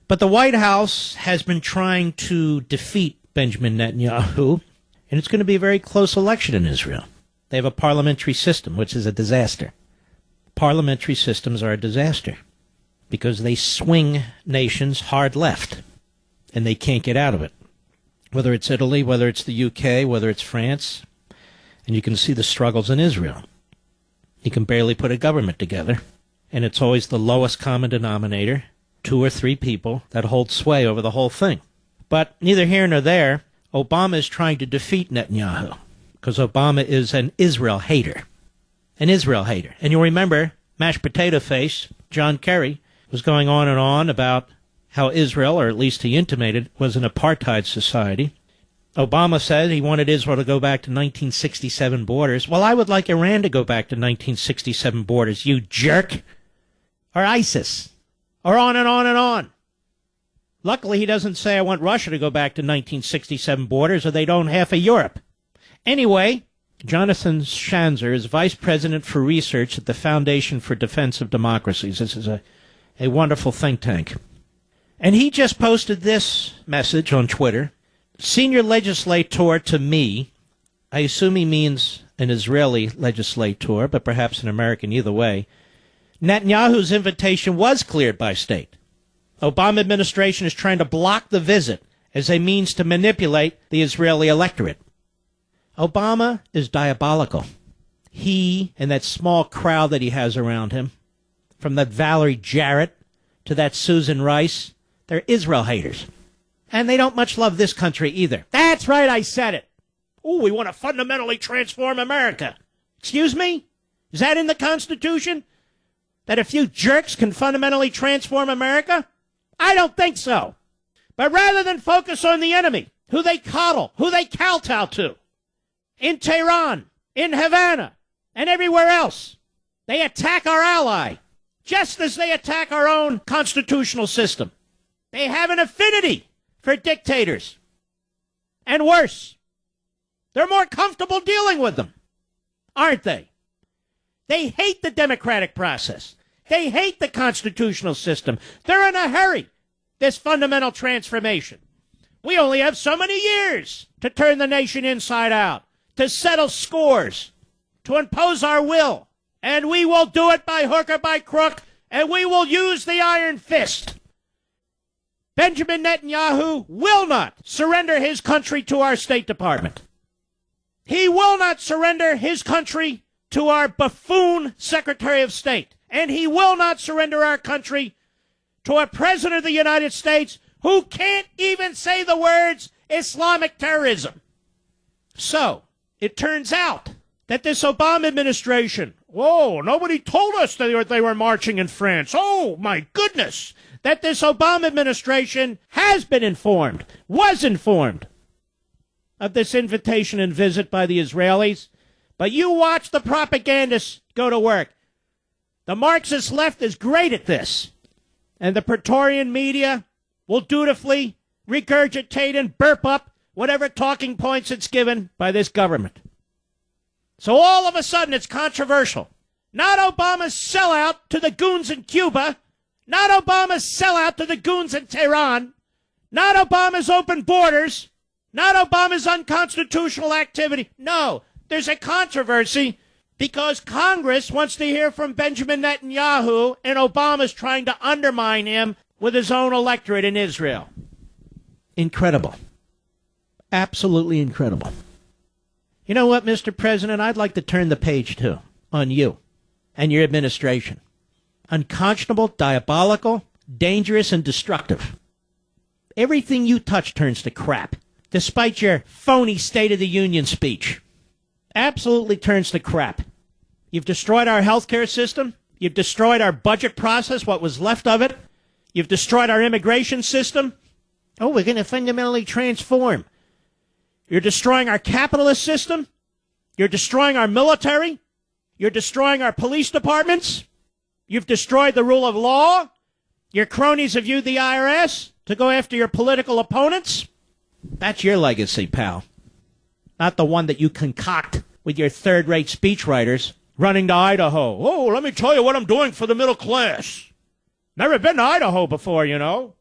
But the White House has been trying to defeat Benjamin Netanyahu, and it's going to be a very close election in Israel. They have a parliamentary system, which is a disaster. Parliamentary systems are a disaster because they swing nations hard left, and they can't get out of it. Whether it's Italy, whether it's the UK, whether it's France, and you can see the struggles in Israel. You can barely put a government together, and it's always the lowest common denominator, 2 or 3 people that hold sway over the whole thing. But neither here nor there, Obama is trying to defeat Netanyahu because Obama is an Israel hater. An Israel hater. And you'll remember mashed potato face, John Kerry, was going on about how Israel, or at least he intimated, was an apartheid society. Obama said he wanted Israel to go back to 1967 borders. Well, I would like Iran to go back to 1967 borders, you jerk. Or ISIS. Or on and on and on. Luckily, he doesn't say I want Russia to go back to 1967 borders or they'd own half of Europe. Anyway, Jonathan Schanzer is Vice President for Research at the Foundation for Defense of Democracies. This is a wonderful think tank. And he just posted this message on Twitter. Senior legislator to me, I assume he means an Israeli legislator, but perhaps an American, either way. Netanyahu's invitation was cleared by state. Obama administration is trying to block the visit as a means to manipulate the Israeli electorate. Obama is diabolical. He and that small crowd that he has around him, from that Valerie Jarrett to that Susan Rice, they're Israel haters. And they don't much love this country either. That's right, I said it. Ooh, we want to fundamentally transform America. Excuse me? Is that in the Constitution? That a few jerks can fundamentally transform America? I don't think so. But rather than focus on the enemy, who they coddle, who they kowtow to, in Tehran, in Havana, and everywhere else, they attack our ally, just as they attack our own constitutional system. They have an affinity for dictators. And worse, they're more comfortable dealing with them, aren't they? They hate the democratic process. They hate the constitutional system. They're in a hurry, this fundamental transformation. We only have so many years to turn the nation inside out, to settle scores, to impose our will. And we will do it by hook or by crook, and we will use the iron fist. Benjamin Netanyahu will not surrender his country to our State Department. He will not surrender his country to our buffoon Secretary of State. And he will not surrender our country to a President of the United States who can't even say the words Islamic terrorism. So, it turns out that this Obama administration, whoa, nobody told us that they were marching in France. Oh, my goodness. That this Obama administration has been informed, was informed of this invitation and visit by the Israelis. But you watch the propagandists go to work. The Marxist left is great at this. And the Praetorian media will dutifully regurgitate and burp up whatever talking points it's given by this government. So all of a sudden it's controversial. Not Obama's sellout to the goons in Cuba. Not Obama's sellout to the goons in Tehran. Not Obama's open borders. Not Obama's unconstitutional activity. No, there's a controversy because Congress wants to hear from Benjamin Netanyahu, and Obama's trying to undermine him with his own electorate in Israel. Incredible. Absolutely incredible. You know what, Mr. President? I'd like to turn the page, too, on you and your administration. Unconscionable, diabolical, dangerous, and destructive. Everything you touch turns to crap, despite your phony State of the Union speech. Absolutely turns to crap. You've destroyed our healthcare system. You've destroyed our budget process, what was left of it. You've destroyed our immigration system. Oh, we're going to fundamentally transform. You're destroying our capitalist system. You're destroying our military. You're destroying our police departments. You've destroyed the rule of law. Your cronies have used the IRS to go after your political opponents. That's your legacy, pal. Not the one that you concoct with your third-rate speechwriters running to Idaho. Oh, let me tell you what I'm doing for the middle class. Never been to Idaho before, you know.